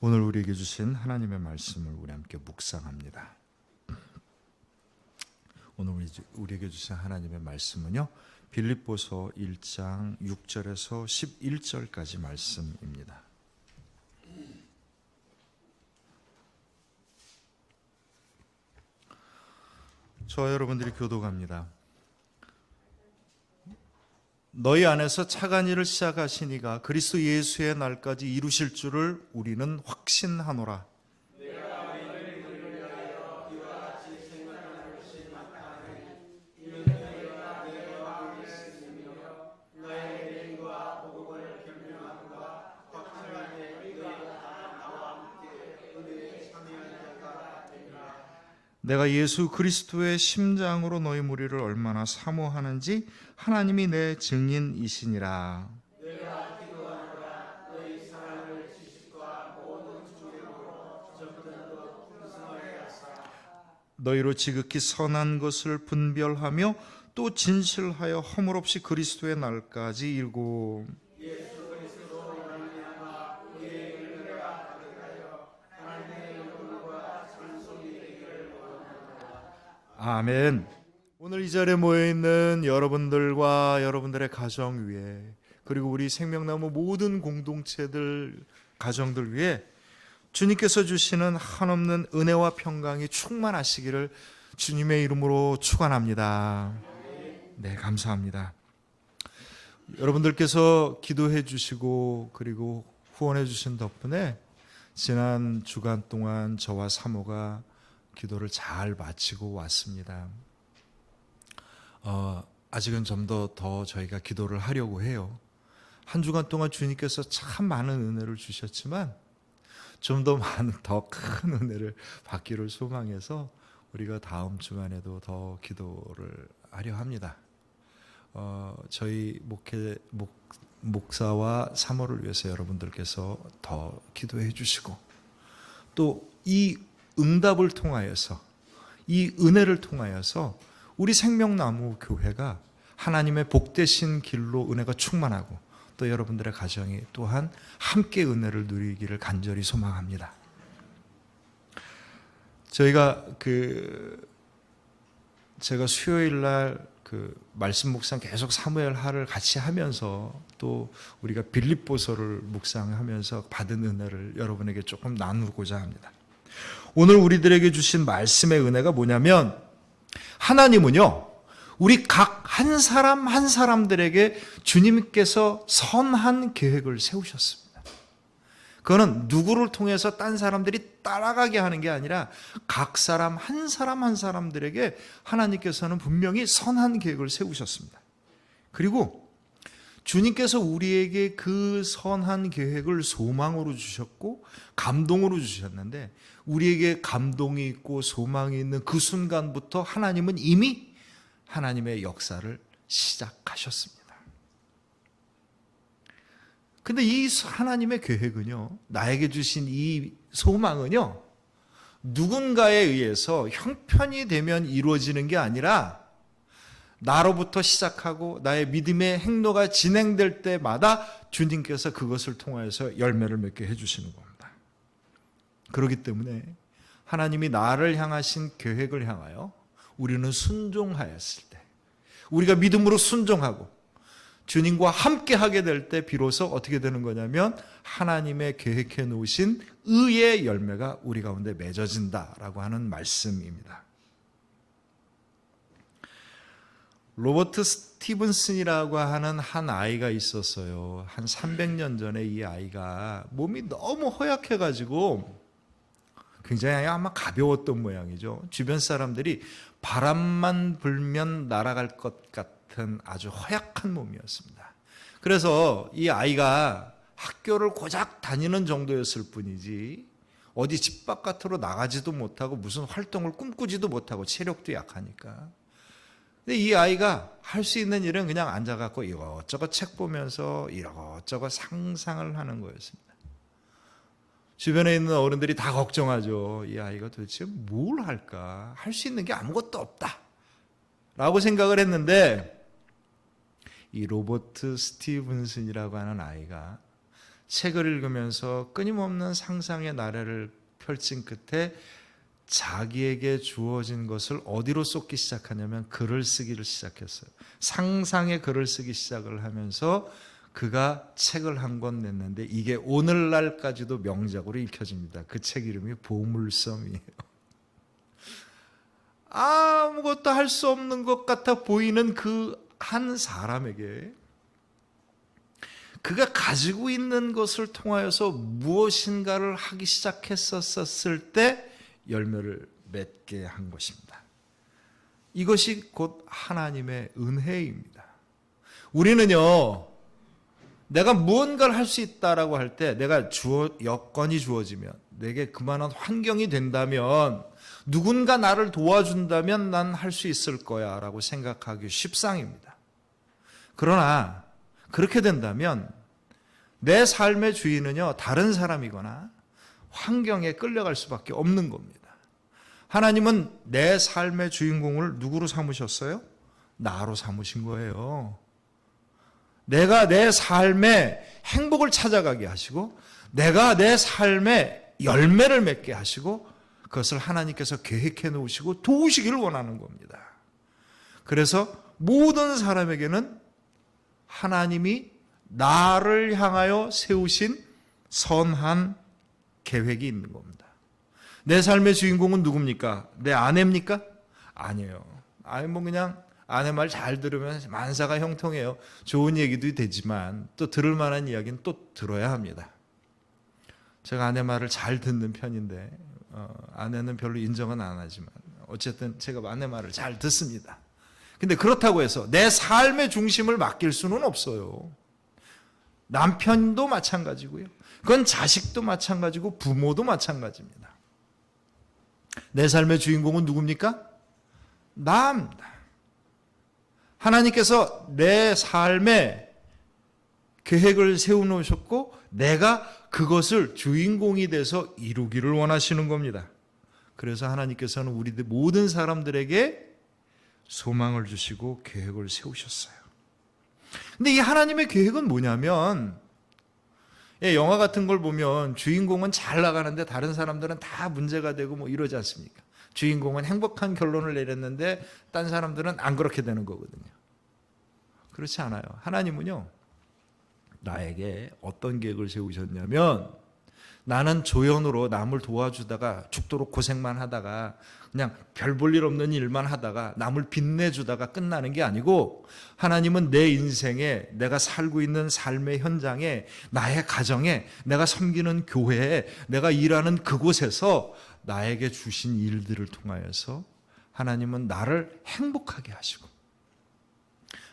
오늘 우리에게 주신 하나님의 말씀을 우리 함께 묵상합니다. 오늘 우리에게 주신 하나님의 말씀은요, 빌립보서 1장 6절에서 11절까지 말씀입니다. 저와 여러분들이 교독합니다. 너희 안에서 착한 일을 시작하시니가 그리스도 예수의 날까지 이루실 줄을 우리는 확신하노라. 내가 예수 그리스도의 심장으로 너희 무리를 얼마나 사모하는지 하나님이 내 증인이시니라. 너희로 지극히 선한 것을 분별하며 또 진실하여 허물없이 그리스도의 날까지 이루고 아멘. 오늘 이 자리에 모여있는 여러분들과 여러분들의 가정 위에, 그리고 우리 생명나무 모든 공동체들, 가정들 위에 주님께서 주시는 한없는 은혜와 평강이 충만하시기를 주님의 이름으로 축원합니다. 네, 감사합니다. 여러분들께서 기도해 주시고 그리고 후원해 주신 덕분에 지난 주간 동안 저와 사모가 기도를 잘 마치고 왔습니다. 아직은 좀 더 저희가 기도를 하려고 해요. 한 주간 동안 주님께서 참 많은 은혜를 주셨지만 좀 더 많은, 더 큰 은혜를 받기를 소망해서 우리가 다음 주간에도 더 기도를 하려 합니다. 저희 목사와 사모를 위해서 여러분들께서 더 기도해 주시고, 또 이 응답을 통하여서, 이 은혜를 통하여서 우리 생명나무 교회가 하나님의 복되신 길로 은혜가 충만하고 또 여러분들의 가정이 또한 함께 은혜를 누리기를 간절히 소망합니다. 제가 수요일 날 말씀 묵상 계속 사무엘 하를 같이 하면서 또 우리가 빌립보서를 묵상하면서 받은 은혜를 여러분에게 조금 나누고자 합니다. 오늘 우리들에게 주신 말씀의 은혜가 뭐냐면, 하나님은요, 우리 각 한 사람 한 사람들에게 주님께서 선한 계획을 세우셨습니다. 그거는 누구를 통해서 딴 사람들이 따라가게 하는 게 아니라 각 사람 한 사람들에게 하나님께서는 분명히 선한 계획을 세우셨습니다. 그리고 주님께서 우리에게 그 선한 계획을 소망으로 주셨고 감동으로 주셨는데, 우리에게 감동이 있고 소망이 있는 그 순간부터 하나님은 이미 하나님의 역사를 시작하셨습니다. 근데 이 하나님의 계획은요, 나에게 주신 이 소망은요, 누군가에 의해서 형편이 되면 이루어지는 게 아니라 나로부터 시작하고 나의 믿음의 행로가 진행될 때마다 주님께서 그것을 통하여서 열매를 맺게 해주시는 겁니다. 그렇기 때문에 하나님이 나를 향하신 계획을 향하여 우리는 순종하였을 때, 우리가 믿음으로 순종하고 주님과 함께 하게 될 때 비로소 어떻게 되는 거냐면 하나님의 계획해 놓으신 의의 열매가 우리 가운데 맺어진다라고 하는 말씀입니다. 로버트 스티븐슨이라고 하는 한 아이가 있었어요. 한 300년 전에 이 아이가 몸이 너무 허약해가지고 굉장히 아마 가벼웠던 모양이죠. 주변 사람들이 바람만 불면 날아갈 것 같은 아주 허약한 몸이었습니다. 그래서 이 아이가 학교를 고작 다니는 정도였을 뿐이지 어디 집 바깥으로 나가지도 못하고 무슨 활동을 꿈꾸지도 못하고 체력도 약하니까. 근데 이 아이가 할 수 있는 일은 그냥 앉아갖고 이것저것 책 보면서 이것저것 상상을 하는 거였습니다. 주변에 있는 어른들이 다 걱정하죠. 이 아이가 도대체 뭘 할까? 할 수 있는 게 아무것도 없다 라고 생각을 했는데, 이 로버트 스티븐슨이라고 하는 아이가 책을 읽으면서 끊임없는 상상의 나래를 펼친 끝에 자기에게 주어진 것을 어디로 쏟기 시작하냐면 글을 쓰기를 시작했어요. 상상의 글을 쓰기 시작을 하면서 그가 책을 한 권 냈는데 이게 오늘날까지도 명작으로 읽혀집니다. 그 책 이름이 보물섬이에요. 아무것도 할 수 없는 것 같아 보이는 그 한 사람에게 그가 가지고 있는 것을 통하여서 무엇인가를 하기 시작했었을 때 열매를 맺게 한 것입니다. 이것이 곧 하나님의 은혜입니다. 우리는요, 내가 무언가를 할 수 있다라고 할 때 내가 여건이 주어지면, 내게 그만한 환경이 된다면, 누군가 나를 도와준다면 난 할 수 있을 거야 라고 생각하기 쉽상입니다. 그러나 그렇게 된다면 내 삶의 주인은요, 다른 사람이거나 환경에 끌려갈 수밖에 없는 겁니다. 하나님은 내 삶의 주인공을 누구로 삼으셨어요? 나로 삼으신 거예요. 내가 내 삶의 행복을 찾아가게 하시고, 내가 내 삶의 열매를 맺게 하시고, 그것을 하나님께서 계획해 놓으시고 도우시기를 원하는 겁니다. 그래서 모든 사람에게는 하나님이 나를 향하여 세우신 선한 계획이 있는 겁니다. 내 삶의 주인공은 누굽니까? 내 아내입니까? 아니에요. 그냥 아내 말 잘 들으면 만사가 형통해요. 좋은 얘기도 되지만 또 들을 만한 이야기는 또 들어야 합니다. 제가 아내 말을 잘 듣는 편인데 아내는 별로 인정은 안 하지만 어쨌든 제가 아내 말을 잘 듣습니다. 근데 그렇다고 해서 내 삶의 중심을 맡길 수는 없어요. 남편도 마찬가지고요. 그건 자식도 마찬가지고 부모도 마찬가지입니다. 내 삶의 주인공은 누굽니까? 나입니다. 하나님께서 내 삶에 계획을 세워놓으셨고 내가 그것을 주인공이 돼서 이루기를 원하시는 겁니다. 그래서 하나님께서는 우리 모든 사람들에게 소망을 주시고 계획을 세우셨어요. 근데 이 하나님의 계획은 뭐냐면, 영화 같은 걸 보면 주인공은 잘 나가는데 다른 사람들은 다 문제가 되고 뭐 이러지 않습니까? 주인공은 행복한 결론을 내렸는데 딴 사람들은 안 그렇게 되는 거거든요. 그렇지 않아요. 하나님은요, 나에게 어떤 계획을 세우셨냐면, 나는 조연으로 남을 도와주다가 죽도록 고생만 하다가 그냥 별 볼 일 없는 일만 하다가 남을 빛내주다가 끝나는 게 아니고, 하나님은 내 인생에, 내가 살고 있는 삶의 현장에, 나의 가정에, 내가 섬기는 교회에, 내가 일하는 그곳에서 나에게 주신 일들을 통하여서 하나님은 나를 행복하게 하시고,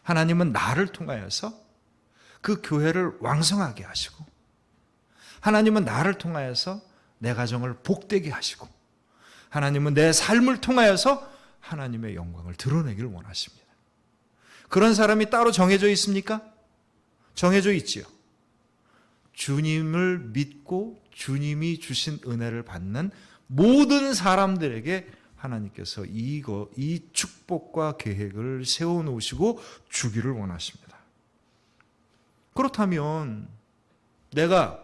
하나님은 나를 통하여서 그 교회를 왕성하게 하시고, 하나님은 나를 통하여서 내 가정을 복되게 하시고, 하나님은 내 삶을 통하여서 하나님의 영광을 드러내기를 원하십니다. 그런 사람이 따로 정해져 있습니까? 정해져 있지요. 주님을 믿고 주님이 주신 은혜를 받는 모든 사람들에게 하나님께서 이 축복과 계획을 세워놓으시고 주기를 원하십니다. 그렇다면 내가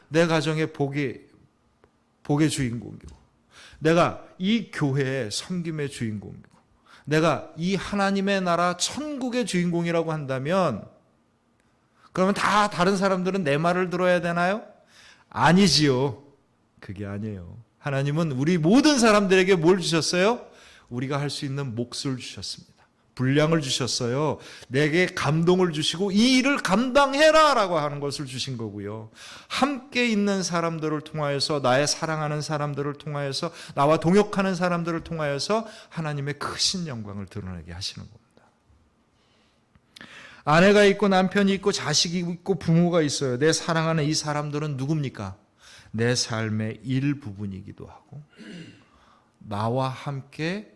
내 가정의 복의 주인공이고, 내가 이 교회의 섬김의 주인공이고, 내가 이 하나님의 나라 천국의 주인공이라고 한다면, 그러면 다 다른 사람들은 내 말을 들어야 되나요? 아니지요. 그게 아니에요. 하나님은 우리 모든 사람들에게 뭘 주셨어요? 우리가 할 수 있는 몫을 주셨습니다. 분량을 주셨어요. 내게 감동을 주시고 이 일을 감당해라 라고 하는 것을 주신 거고요. 함께 있는 사람들을 통하여서, 나의 사랑하는 사람들을 통하여서, 나와 동역하는 사람들을 통하여서 하나님의 크신 영광을 드러내게 하시는 겁니다. 아내가 있고 남편이 있고 자식이 있고 부모가 있어요. 내 사랑하는 이 사람들은 누굽니까? 내 삶의 일부분이기도 하고 나와 함께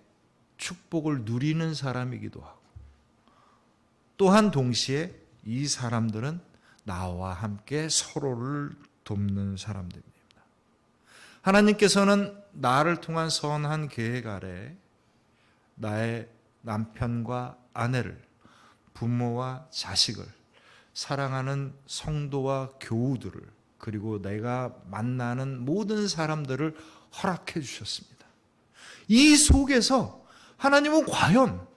축복을 누리는 사람이기도 하고, 또한 동시에 이 사람들은 나와 함께 서로를 돕는 사람들입니다. 하나님께서는 나를 통한 선한 계획 아래 나의 남편과 아내를, 부모와 자식을, 사랑하는 성도와 교우들을 그리고 내가 만나는 모든 사람들을 허락해 주셨습니다. 이 속에서 하나님은 과연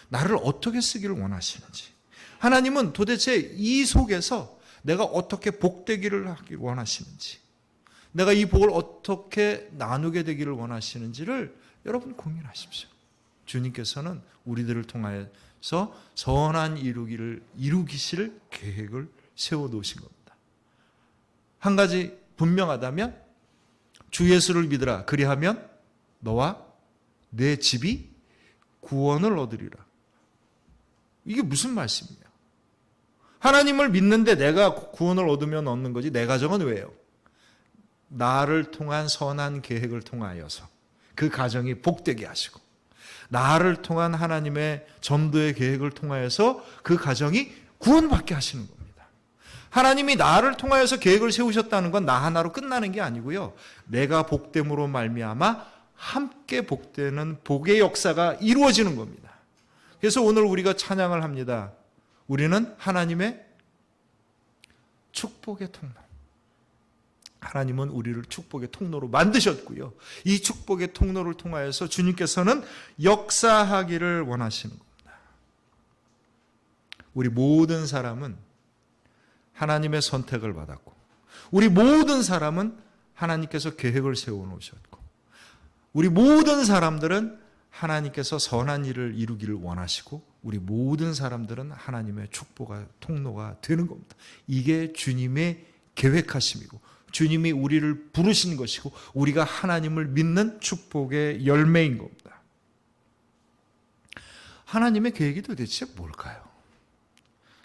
나를 어떻게 쓰기를 원하시는지, 하나님은 도대체 이 속에서 내가 어떻게 복되기를 하기 원하시는지, 내가 이 복을 어떻게 나누게 되기를 원하시는지를 여러분 고민하십시오. 주님께서는 우리들을 통하여서 선한 이루기실 계획을 세워놓으신 겁니다. 한 가지 분명하다면 주 예수를 믿으라. 그리하면 너와 내 집이 구원을 얻으리라. 이게 무슨 말씀이에요? 하나님을 믿는데 내가 구원을 얻으면 얻는 거지 내 가정은 왜요? 나를 통한 선한 계획을 통하여서 그 가정이 복되게 하시고, 나를 통한 하나님의 전도의 계획을 통하여서 그 가정이 구원받게 하시는 겁니다. 하나님이 나를 통하여서 계획을 세우셨다는 건 나 하나로 끝나는 게 아니고요, 내가 복됨으로 말미암아 함께 복되는 복의 역사가 이루어지는 겁니다. 그래서 오늘 우리가 찬양을 합니다. 우리는 하나님의 축복의 통로, 하나님은 우리를 축복의 통로로 만드셨고요, 이 축복의 통로를 통하여서 주님께서는 역사하기를 원하시는 겁니다. 우리 모든 사람은 하나님의 선택을 받았고, 우리 모든 사람은 하나님께서 계획을 세워놓으셨고, 우리 모든 사람들은 하나님께서 선한 일을 이루기를 원하시고, 우리 모든 사람들은 하나님의 축복의 통로가 되는 겁니다. 이게 주님의 계획하심이고 주님이 우리를 부르신 것이고 우리가 하나님을 믿는 축복의 열매인 겁니다. 하나님의 계획이 도대체 뭘까요?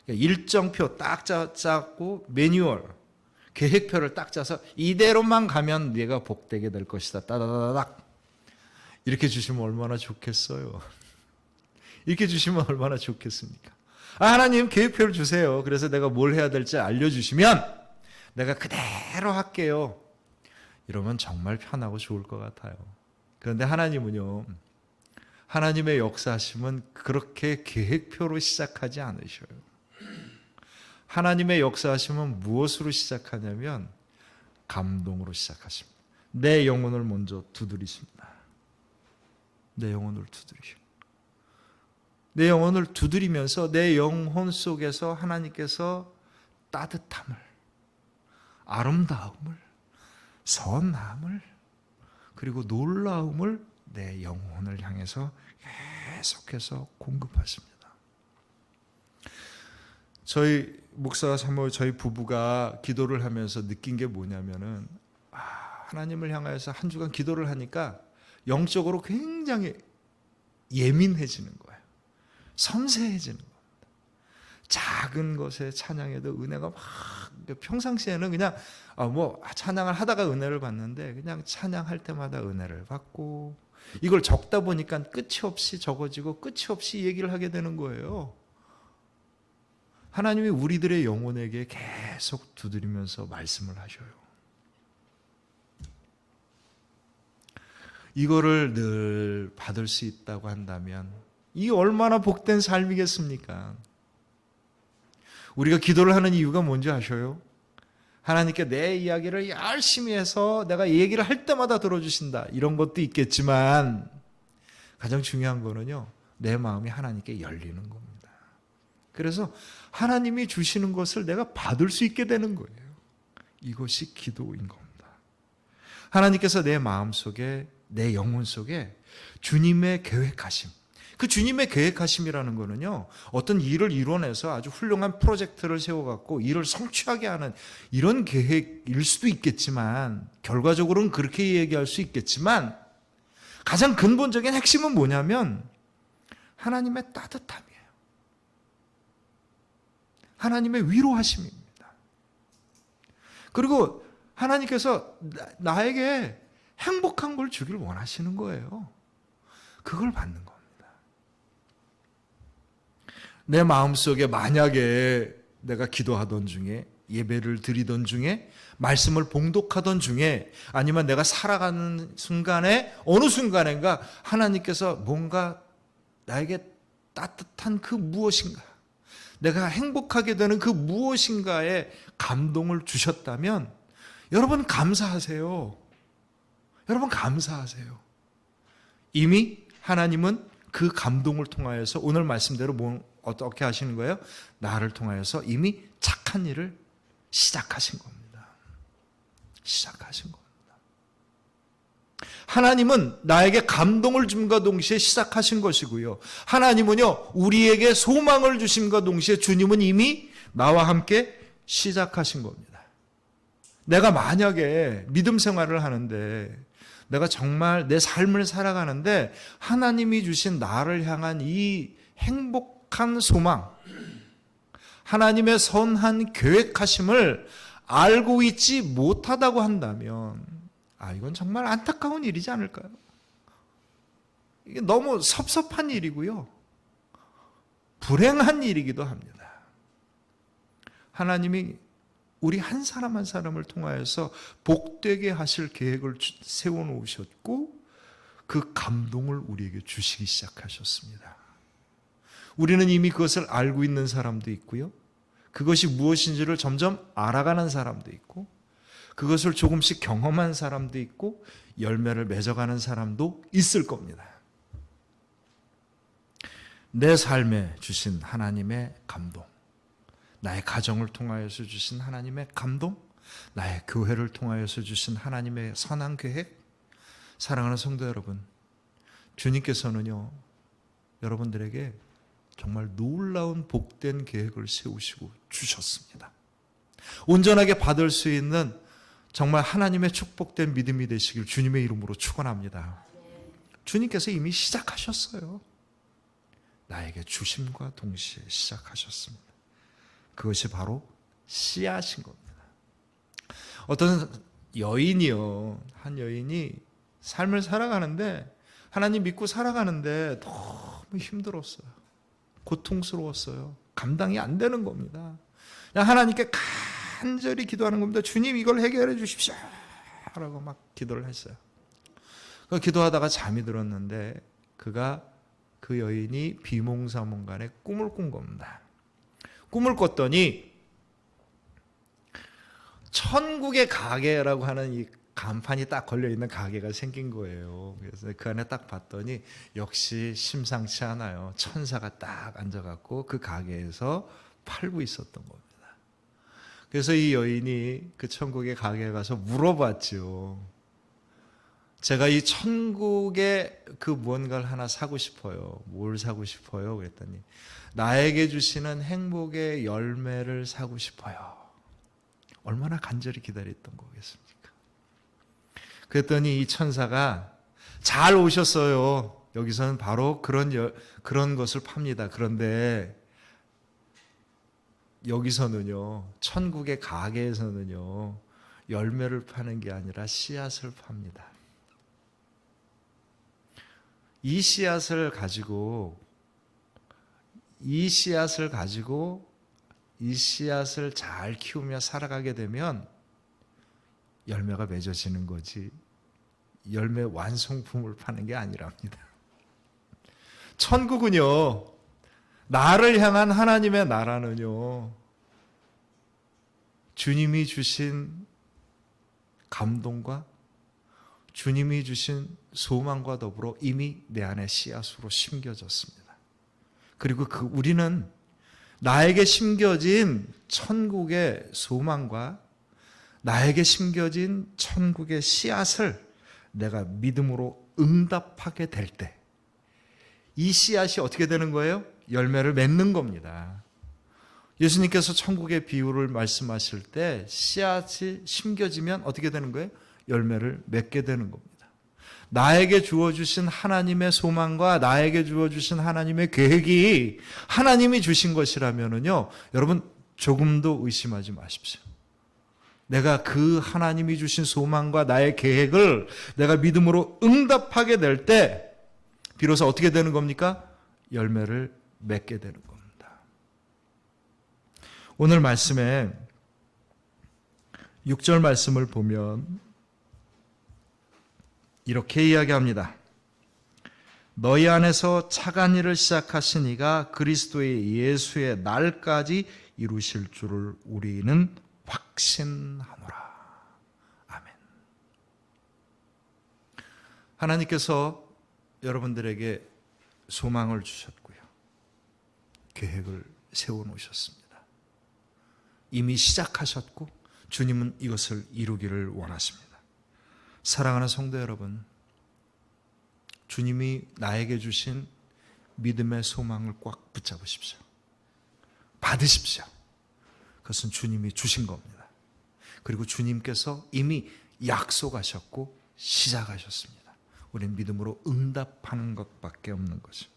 일정표 딱 짜고 매뉴얼, 계획표를 딱 짜서 이대로만 가면 네가 복되게 될 것이다. 따다다닥 이렇게 주시면 얼마나 좋겠어요. 이렇게 주시면 얼마나 좋겠습니까? 하나님 계획표를 주세요. 그래서 내가 뭘 해야 될지 알려주시면 내가 그대로 할게요. 이러면 정말 편하고 좋을 것 같아요. 그런데 하나님은요, 하나님의 역사하심은 그렇게 계획표로 시작하지 않으셔요. 하나님의 역사하심은 무엇으로 시작하냐면 감동으로 시작하십니다. 내 영혼을 먼저 두드리십니다. 내 영혼을 두드리십니다. 내 영혼을 두드리면서 내 영혼 속에서 하나님께서 따뜻함을, 아름다움을, 선함을, 그리고 놀라움을 내 영혼을 향해서 계속해서 공급하십니다. 저희 목사 사모 저희 부부가 기도를 하면서 느낀 게 뭐냐면은 하나님을 향하여서 한 주간 기도를 하니까 영적으로 굉장히 예민해지는 거예요. 섬세해지는 겁니다. 작은 것에 찬양해도 은혜가 막, 평상시에는 그냥 찬양을 하다가 은혜를 받는데 그냥 찬양할 때마다 은혜를 받고, 이걸 적다 보니까 끝이 없이 적어지고 끝이 없이 얘기를 하게 되는 거예요. 하나님이 우리들의 영혼에게 계속 두드리면서 말씀을 하셔요. 이거를 늘 받을 수 있다고 한다면 이 얼마나 복된 삶이겠습니까? 우리가 기도를 하는 이유가 뭔지 아셔요? 하나님께 내 이야기를 열심히 해서 내가 얘기를 할 때마다 들어주신다, 이런 것도 있겠지만 가장 중요한 거는요, 내 마음이 하나님께 열리는 겁니다. 그래서 하나님이 주시는 것을 내가 받을 수 있게 되는 거예요. 이것이 기도인 겁니다. 하나님께서 내 마음속에, 내 영혼 속에 주님의 계획하심, 그 주님의 계획하심이라는 거는요, 어떤 일을 이뤄내서 아주 훌륭한 프로젝트를 세워갖고 일을 성취하게 하는 이런 계획일 수도 있겠지만, 결과적으로는 그렇게 얘기할 수 있겠지만, 가장 근본적인 핵심은 뭐냐면 하나님의 따뜻함이에요. 하나님의 위로하심입니다. 그리고 하나님께서 나에게 행복한 걸 주길 원하시는 거예요. 그걸 받는 겁니다. 내 마음속에 만약에 내가 기도하던 중에, 예배를 드리던 중에, 말씀을 봉독하던 중에, 아니면 내가 살아가는 순간에 어느 순간인가 하나님께서 뭔가 나에게 따뜻한 그 무엇인가, 내가 행복하게 되는 그 무엇인가에 감동을 주셨다면 여러분 감사하세요. 여러분 감사하세요. 이미 하나님은 그 감동을 통하여서 오늘 말씀대로 어떻게 하시는 거예요? 나를 통하여서 이미 착한 일을 시작하신 겁니다. 시작하신 겁니다. 하나님은 나에게 감동을 줌과 동시에 시작하신 것이고요. 하나님은요, 우리에게 소망을 주심과 동시에 주님은 이미 나와 함께 시작하신 겁니다. 내가 만약에 믿음 생활을 하는데, 내가 정말 내 삶을 살아가는데 하나님이 주신 나를 향한 이 행복한 소망, 하나님의 선한 계획하심을 알고 있지 못하다고 한다면 이건 정말 안타까운 일이지 않을까요? 이게 너무 섭섭한 일이고요. 불행한 일이기도 합니다. 하나님이 우리 한 사람 한 사람을 통하여서 복되게 하실 계획을 세워놓으셨고 그 감동을 우리에게 주시기 시작하셨습니다. 우리는 이미 그것을 알고 있는 사람도 있고요. 그것이 무엇인지를 점점 알아가는 사람도 있고 그것을 조금씩 경험한 사람도 있고 열매를 맺어가는 사람도 있을 겁니다. 내 삶에 주신 하나님의 감동, 나의 가정을 통하여서 주신 하나님의 감동, 나의 교회를 통하여서 주신 하나님의 선한 계획, 사랑하는 성도 여러분, 주님께서는요, 여러분들에게 정말 놀라운 복된 계획을 세우시고 주셨습니다. 온전하게 받을 수 있는 정말 하나님의 축복된 믿음이 되시길 주님의 이름으로 축원합니다. 주님께서 이미 시작하셨어요. 나에게 주심과 동시에 시작하셨습니다. 그것이 바로 씨앗인 겁니다. 어떤 여인이요, 한 여인이 삶을 살아가는데 하나님 믿고 살아가는데 너무 힘들었어요. 고통스러웠어요. 감당이 안 되는 겁니다. 그냥 하나님께 간절히 기도하는 겁니다. 주님 이걸 해결해 주십시오 라고 막 기도를 했어요. 기도하다가 잠이 들었는데 그 여인이 비몽사몽간에 꿈을 꾼 겁니다. 꿈을 꿨더니 천국의 가게라고 하는 이 간판이 딱 걸려있는 가게가 생긴 거예요. 그래서 그 안에 딱 봤더니 역시 심상치 않아요. 천사가 딱 앉아갖고 그 가게에서 팔고 있었던 겁니다. 그래서 이 여인이 그 천국의 가게에 가서 물어봤죠. 제가 이 천국에 그 무언가를 하나 사고 싶어요. 뭘 사고 싶어요? 그랬더니 나에게 주시는 행복의 열매를 사고 싶어요. 얼마나 간절히 기다렸던 거겠습니까? 그랬더니 이 천사가 잘 오셨어요. 여기서는 바로 그런 것을 팝니다. 그런데 여기서는요, 천국의 가게에서는요, 열매를 파는 게 아니라 씨앗을 팝니다. 이 씨앗을 가지고 이 씨앗을 잘 키우며 살아가게 되면 열매가 맺어지는 거지 열매 완성품을 파는 게 아니랍니다. 천국은요, 나를 향한 하나님의 나라는요, 주님이 주신 감동과 주님이 주신 소망과 더불어 이미 내 안에 씨앗으로 심겨졌습니다. 그리고 우리는 나에게 심겨진 천국의 소망과 나에게 심겨진 천국의 씨앗을 내가 믿음으로 응답하게 될 때 이 씨앗이 어떻게 되는 거예요? 열매를 맺는 겁니다. 예수님께서 천국의 비유를 말씀하실 때 씨앗이 심겨지면 어떻게 되는 거예요? 열매를 맺게 되는 겁니다. 나에게 주어주신 하나님의 소망과 나에게 주어주신 하나님의 계획이 하나님이 주신 것이라면요, 여러분 조금도 의심하지 마십시오. 내가 그 하나님이 주신 소망과 나의 계획을 내가 믿음으로 응답하게 될 때 비로소 어떻게 되는 겁니까? 열매를 맺게 되는 겁니다. 오늘 말씀에 6절 말씀을 보면 이렇게 이야기합니다. 너희 안에서 착한 일을 시작하신 이가 그리스도의 예수의 날까지 이루실 줄을 우리는 확신하노라. 하나님께서 여러분들에게 소망을 주셨고요. 계획을 세워놓으셨습니다. 이미 시작하셨고 주님은 이것을 이루기를 원하십니다. 사랑하는 성도 여러분, 주님이 나에게 주신 믿음의 소망을 꽉 붙잡으십시오. 받으십시오. 그것은 주님이 주신 겁니다. 그리고 주님께서 이미 약속하셨고 시작하셨습니다. 우리는 믿음으로 응답하는 것밖에 없는 거죠.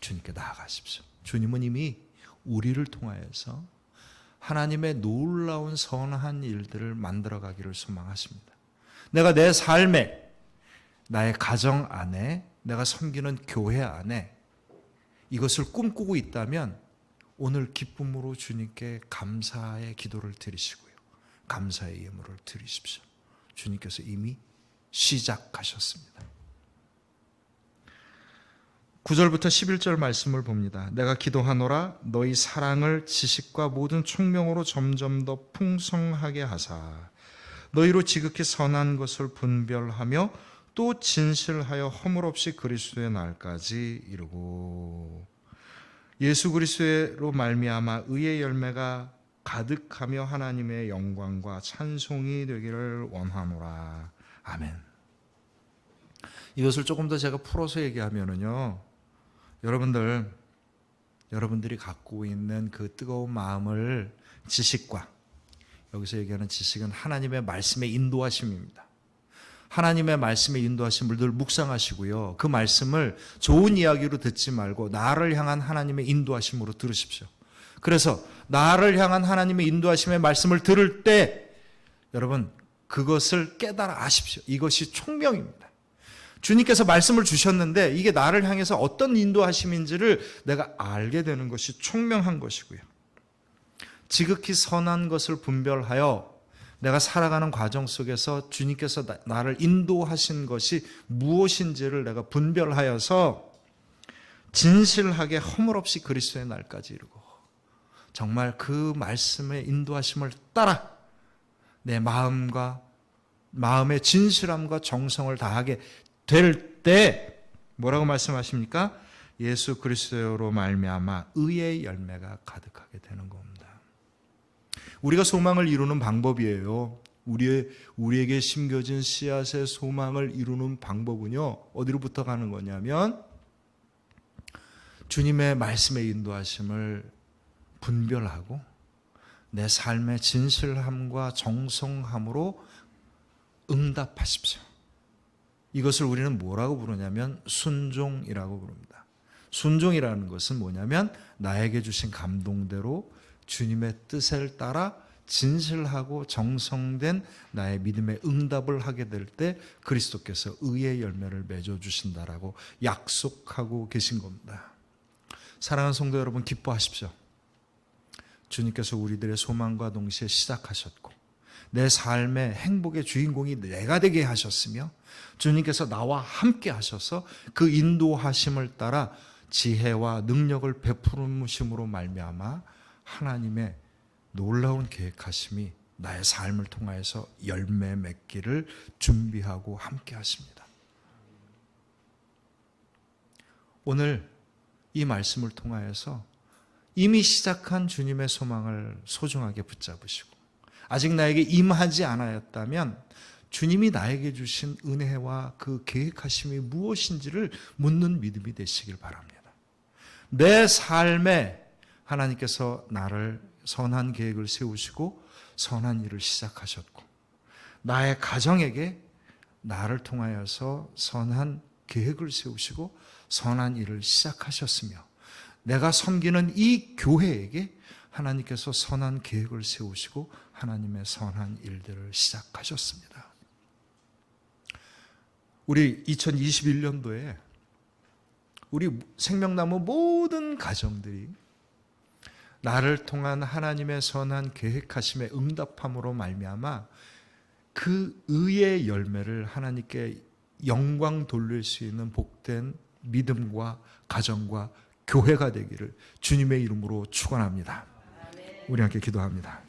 주님께 나아가십시오. 주님은 이미 우리를 통하여서 하나님의 놀라운 선한 일들을 만들어가기를 소망하십니다. 내가 내 삶에, 나의 가정 안에, 내가 섬기는 교회 안에 이것을 꿈꾸고 있다면 오늘 기쁨으로 주님께 감사의 기도를 드리시고요. 감사의 예물을 드리십시오. 주님께서 이미 시작하셨습니다. 9절부터 11절 말씀을 봅니다. 내가 기도하노라 너희 사랑을 지식과 모든 총명으로 점점 더 풍성하게 하사 너희로 지극히 선한 것을 분별하며 또 진실하여 허물없이 그리스도의 날까지 이루고 예수 그리스도로 말미암아 의의 열매가 가득하며 하나님의 영광과 찬송이 되기를 원하노라. 아멘. 이것을 조금 더 제가 풀어서 얘기하면은요, 여러분들이 갖고 있는 그 뜨거운 마음을 지식과, 여기서 얘기하는 지식은 하나님의 말씀의 인도하심입니다. 하나님의 말씀의 인도하심을 늘 묵상하시고요. 그 말씀을 좋은 이야기로 듣지 말고 나를 향한 하나님의 인도하심으로 들으십시오. 그래서 나를 향한 하나님의 인도하심의 말씀을 들을 때 여러분 그것을 깨달아 아십시오. 이것이 총명입니다. 주님께서 말씀을 주셨는데 이게 나를 향해서 어떤 인도하심인지를 내가 알게 되는 것이 총명한 것이고요. 지극히 선한 것을 분별하여 내가 살아가는 과정 속에서 주님께서 나를 인도하신 것이 무엇인지를 내가 분별하여서 진실하게 허물없이 그리스도의 날까지 이루고 정말 그 말씀의 인도하심을 따라 내 마음의 진실함과 정성을 다하게 될 때 뭐라고 말씀하십니까? 예수 그리스도로 말미암아 의의 열매가 가득하게 되는 겁니다. 우리가 소망을 이루는 방법이에요. 우리에게 심겨진 씨앗의 소망을 이루는 방법은요, 어디로부터 가는 거냐면 주님의 말씀의 인도하심을 분별하고 내 삶의 진실함과 정성함으로 응답하십시오. 이것을 우리는 뭐라고 부르냐면 순종이라고 부릅니다. 순종이라는 것은 뭐냐면 나에게 주신 감동대로 주님의 뜻을 따라 진실하고 정성된 나의 믿음의 응답을 하게 될 때 그리스도께서 의의 열매를 맺어주신다라고 약속하고 계신 겁니다. 사랑하는 성도 여러분, 기뻐하십시오. 주님께서 우리들의 소망과 동시에 시작하셨고 내 삶의 행복의 주인공이 내가 되게 하셨으며 주님께서 나와 함께 하셔서 그 인도하심을 따라 지혜와 능력을 베푸심으로 말미암아 하나님의 놀라운 계획하심이 나의 삶을 통하여서 열매 맺기를 준비하고 함께 하십니다. 오늘 이 말씀을 통하여서 이미 시작한 주님의 소망을 소중하게 붙잡으시고 아직 나에게 임하지 않았다면 주님이 나에게 주신 은혜와 그 계획하심이 무엇인지를 묻는 믿음이 되시길 바랍니다. 내 삶에 하나님께서 나를 선한 계획을 세우시고 선한 일을 시작하셨고 나의 가정에게 나를 통하여서 선한 계획을 세우시고 선한 일을 시작하셨으며 내가 섬기는 이 교회에게 하나님께서 선한 계획을 세우시고 하나님의 선한 일들을 시작하셨습니다. 우리 2021년도에 우리 생명나무 모든 가정들이 나를 통한 하나님의 선한 계획하심에 응답함으로 말미암아 그 의의 열매를 하나님께 영광 돌릴 수 있는 복된 믿음과 가정과 교회가 되기를 주님의 이름으로 축원합니다. 우리 함께 기도합니다.